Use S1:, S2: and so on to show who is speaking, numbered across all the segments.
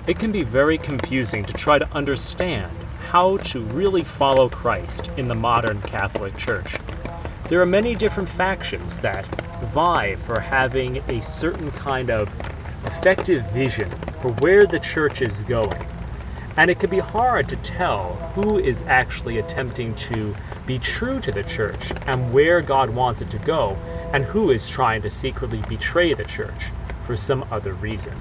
S1: It can be very confusing to try to understand how to really follow Christ in the modern Catholic Church. There are many different factions that vie for having a certain kind of effective vision for where the church is going. And it can be hard to tell who is actually attempting to be true to the church and where God wants it to go, and who is trying to secretly betray the church for some other reason.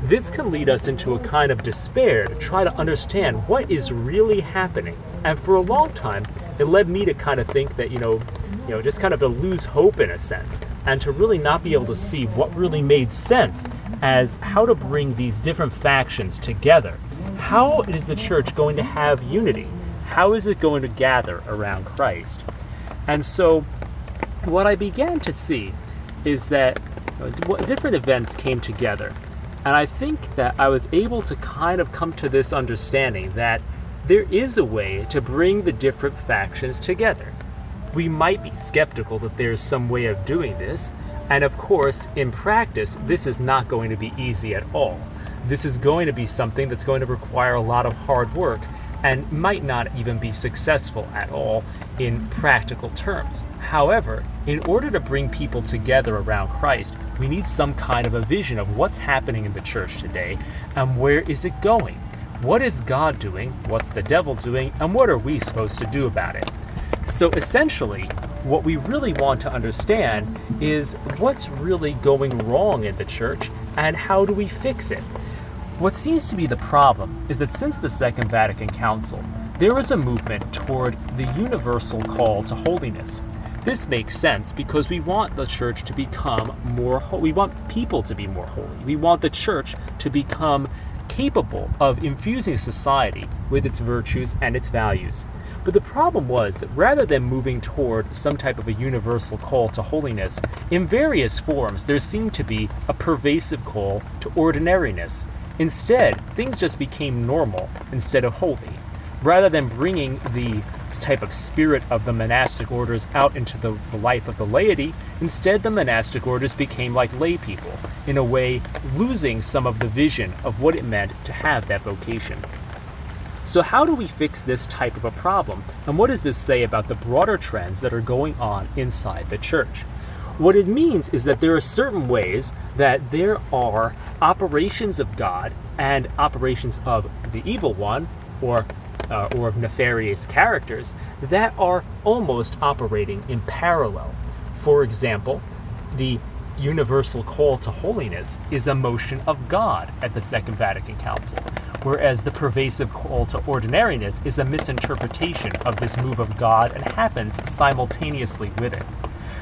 S1: This can lead us into a kind of despair to try to understand what is really happening. And for a long time, it led me to kind of think that, just kind of to lose hope in a sense, and to really not be able to see what really made sense as how to bring these different factions together. How is the church going to have unity? How is it going to gather around Christ? And so what I began to see is that different events came together. And I think that I was able to kind of come to this understanding that there is a way to bring the different factions together. We might be skeptical that there's some way of doing this, and of course, in practice, this is not going to be easy at all. This is going to be something that's going to require a lot of hard work and might not even be successful at all in practical terms. However, in order to bring people together around Christ, we need some kind of a vision of what's happening in the church today and where is it going. What is God doing? What's the devil doing? And what are we supposed to do about it? So essentially, what we really want to understand is what's really going wrong in the church and how do we fix it? What seems to be the problem is that since the Second Vatican Council, there is a movement toward the universal call to holiness. This makes sense because we want the church to become more holy. We want people to be more holy. We want the church to become capable of infusing society with its virtues and its values. But the problem was that rather than moving toward some type of a universal call to holiness, in various forms there seemed to be a pervasive call to ordinariness. Instead, things just became normal instead of holy. Rather than bringing the type of spirit of the monastic orders out into the life of the laity, instead the monastic orders became like lay people, in a way losing some of the vision of what it meant to have that vocation. So how do we fix this type of a problem? And what does this say about the broader trends that are going on inside the church? What it means is that there are certain ways that there are operations of God and operations of the evil one, or of nefarious characters, that are almost operating in parallel. For example, the universal call to holiness is a motion of God at the Second Vatican Council, whereas the pervasive call to ordinariness is a misinterpretation of this move of God and happens simultaneously with it.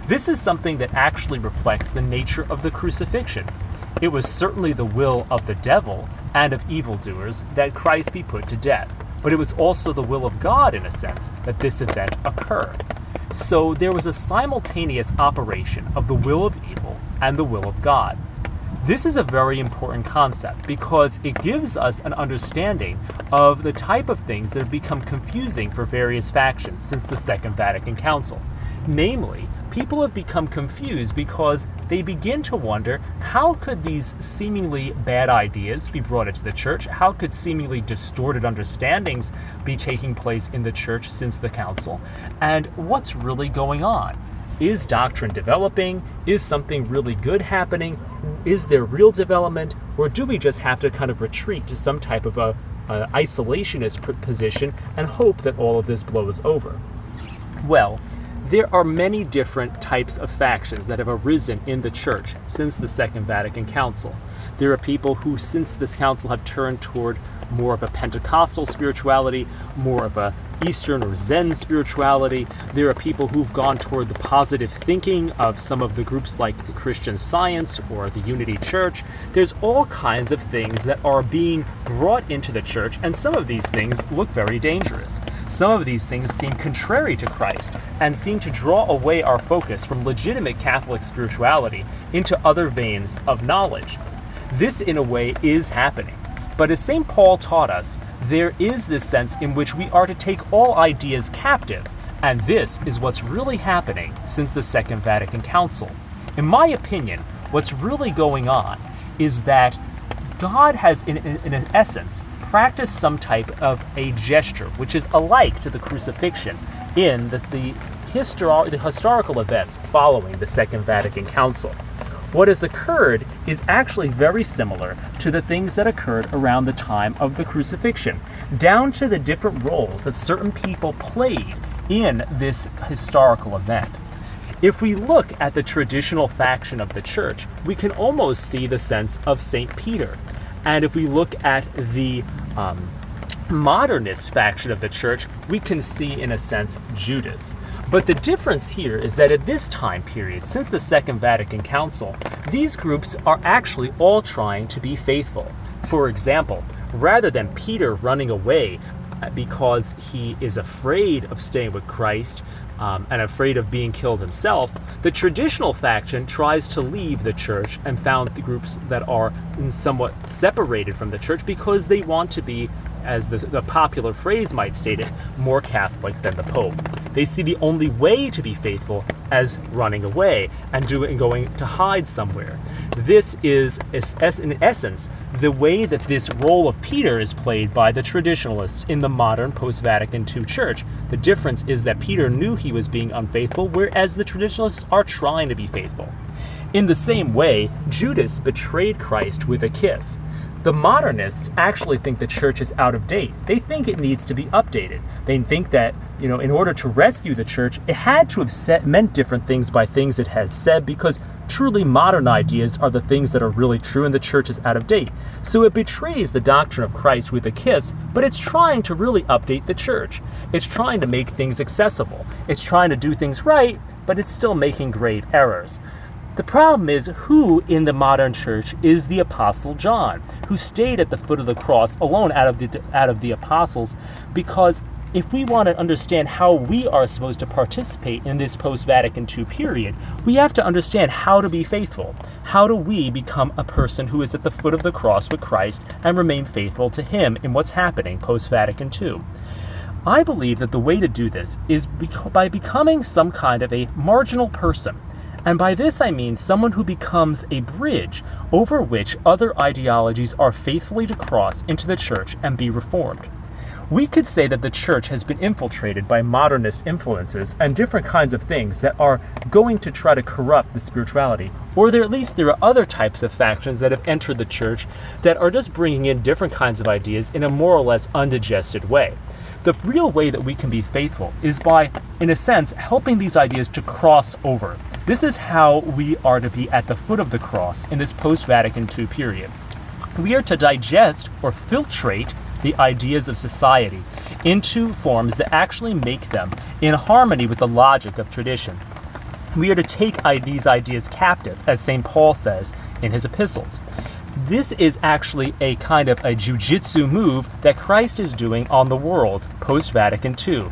S1: This is something that actually reflects the nature of the crucifixion. It was certainly the will of the devil and of evildoers that Christ be put to death, but it was also the will of God, in a sense, that this event occurred. So there was a simultaneous operation of the will of evil and the will of God. This is a very important concept because it gives us an understanding of the type of things that have become confusing for various factions since the Second Vatican Council. Namely, people have become confused because they begin to wonder, how could these seemingly bad ideas be brought into the church? How could seemingly distorted understandings be taking place in the church since the council? And what's really going on? Is doctrine developing? Is something really good happening? Is there real development? Or do we just have to kind of retreat to some type of a isolationist position and hope that all of this blows over? Well, there are many different types of factions that have arisen in the church since the Second Vatican Council. There are people who, since this council, have turned toward more of a Pentecostal spirituality, more of a Eastern or Zen spirituality. There are people who've gone toward the positive thinking of some of the groups like Christian Science or the Unity Church. There's all kinds of things that are being brought into the church, and some of these things look very dangerous. Some of these things seem contrary to Christ and seem to draw away our focus from legitimate Catholic spirituality into other veins of knowledge. This, in a way, is happening. But as St. Paul taught us, there is this sense in which we are to take all ideas captive, and this is what's really happening since the Second Vatican Council. In my opinion, what's really going on is that God has, in essence, practiced some type of a gesture, which is alike to the crucifixion in the historical events following the Second Vatican Council. What has occurred is actually very similar to the things that occurred around the time of the crucifixion, down to the different roles that certain people played in this historical event. If we look at the traditional faction of the church, we can almost see the sense of St. Peter. And if we look at the modernist faction of the church, we can see, in a sense, Judas. But the difference here is that at this time period, since the Second Vatican Council, these groups are actually all trying to be faithful. For example, rather than Peter running away because he is afraid of staying with Christ and afraid of being killed himself, the traditional faction tries to leave the church and found the groups that are somewhat separated from the church because they want to be, as the popular phrase might state it, more Catholic than the Pope. They see the only way to be faithful as running away and going to hide somewhere. This is, in essence, the way that this role of Peter is played by the traditionalists in the modern post-Vatican II church. The difference is that Peter knew he was being unfaithful, whereas the traditionalists are trying to be faithful. In the same way, Judas betrayed Christ with a kiss. The modernists actually think the church is out of date. They think it needs to be updated. They think that, in order to rescue the church, it had to have meant different things by things it has said, because truly modern ideas are the things that are really true and the church is out of date. So it betrays the doctrine of Christ with a kiss, but it's trying to really update the church. It's trying to make things accessible. It's trying to do things right, but it's still making grave errors. The problem is, who in the modern church is the Apostle John, who stayed at the foot of the cross alone out of the apostles? Because if we want to understand how we are supposed to participate in this post-Vatican II period, we have to understand how to be faithful. How do we become a person who is at the foot of the cross with Christ and remain faithful to him in what's happening post-Vatican II? I believe that the way to do this is by becoming some kind of a marginal person. And by this I mean someone who becomes a bridge over which other ideologies are faithfully to cross into the church and be reformed. We could say that the church has been infiltrated by modernist influences and different kinds of things that are going to try to corrupt the spirituality. Or at least there are other types of factions that have entered the church that are just bringing in different kinds of ideas in a more or less undigested way. The real way that we can be faithful is by, in a sense, helping these ideas to cross over. This is how we are to be at the foot of the cross in this post-Vatican II period. We are to digest or filtrate the ideas of society into forms that actually make them in harmony with the logic of tradition. We are to take these ideas captive, as St. Paul says in his epistles. This is actually a kind of a jujitsu move that Christ is doing on the world post-Vatican II.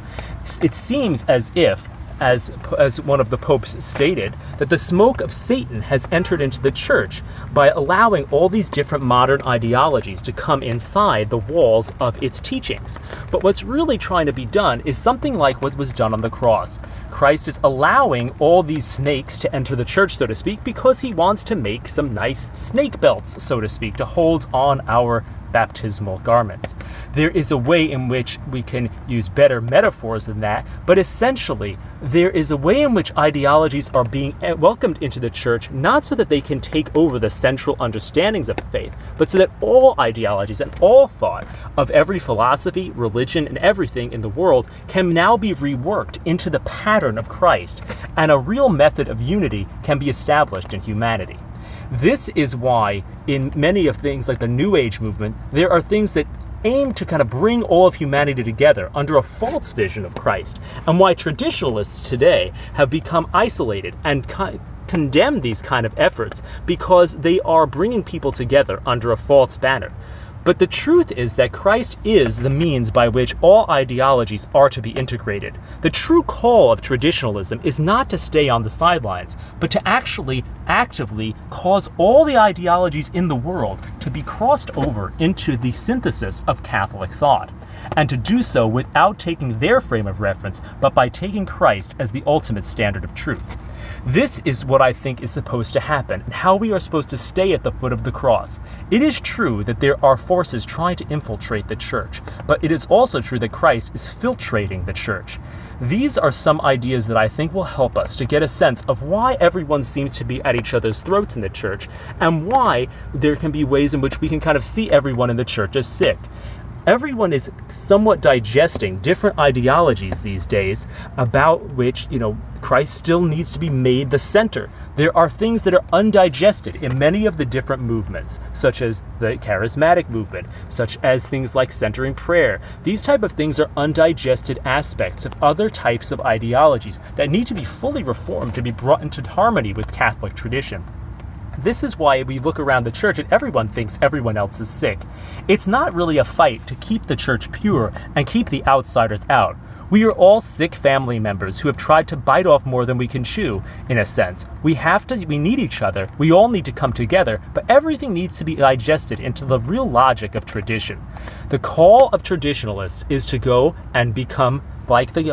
S1: It seems as if, as one of the popes stated, that the smoke of Satan has entered into the church by allowing all these different modern ideologies to come inside the walls of its teachings. But what's really trying to be done is something like what was done on the cross. Christ is allowing all these snakes to enter the church, so to speak, because he wants to make some nice snake belts, so to speak, to hold on our baptismal garments. There is a way in which we can use better metaphors than that, but essentially there is a way in which ideologies are being welcomed into the church, not so that they can take over the central understandings of the faith, but so that all ideologies and all thought of every philosophy, religion, and everything in the world can now be reworked into the pattern of Christ, and a real method of unity can be established in humanity. This is why in many of things like the New Age movement, there are things that aim to kind of bring all of humanity together under a false vision of Christ, and why traditionalists today have become isolated and condemn these kind of efforts because they are bringing people together under a false banner. But the truth is that Christ is the means by which all ideologies are to be integrated. The true call of traditionalism is not to stay on the sidelines, but to actually actively cause all the ideologies in the world to be crossed over into the synthesis of Catholic thought, and to do so without taking their frame of reference, but by taking Christ as the ultimate standard of truth. This is what I think is supposed to happen, and how we are supposed to stay at the foot of the cross. It is true that there are forces trying to infiltrate the church, but it is also true that Christ is filtrating the church. These are some ideas that I think will help us to get a sense of why everyone seems to be at each other's throats in the church, and why there can be ways in which we can kind of see everyone in the church as sick. Everyone is somewhat digesting different ideologies these days about which, Christ still needs to be made the center. There are things that are undigested in many of the different movements, such as the charismatic movement, such as things like centering prayer. These type of things are undigested aspects of other types of ideologies that need to be fully reformed to be brought into harmony with Catholic tradition. This is why we look around the church and everyone thinks everyone else is sick. It's not really a fight to keep the church pure and keep the outsiders out. We are all sick family members who have tried to bite off more than we can chew, in a sense. We need each other. We all need to come together, but everything needs to be digested into the real logic of tradition. The call of traditionalists is to go and become like the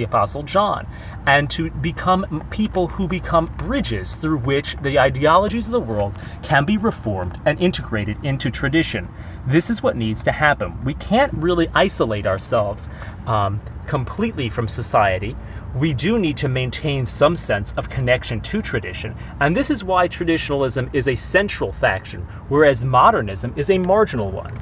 S1: Apostle John, and to become people who become bridges through which the ideologies of the world can be reformed and integrated into tradition. This is what needs to happen. We can't really isolate ourselves completely from society. We do need to maintain some sense of connection to tradition, and this is why traditionalism is a central faction, whereas modernism is a marginal one.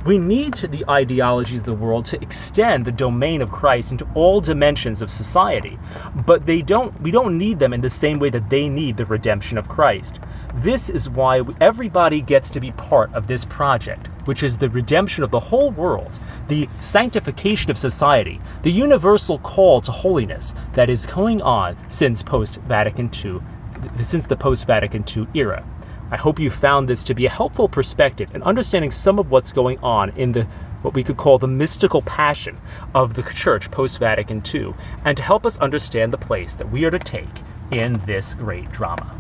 S1: We need the ideologies of the world to extend the domain of Christ into all dimensions of society, but we don't need them in the same way that they need the redemption of Christ. This is why everybody gets to be part of this project, which is the redemption of the whole world, the sanctification of society, the universal call to holiness that is going on since the post-Vatican II era. I hope you found this to be a helpful perspective in understanding some of what's going on in what we could call the mystical passion of the Church post-Vatican II, and to help us understand the place that we are to take in this great drama.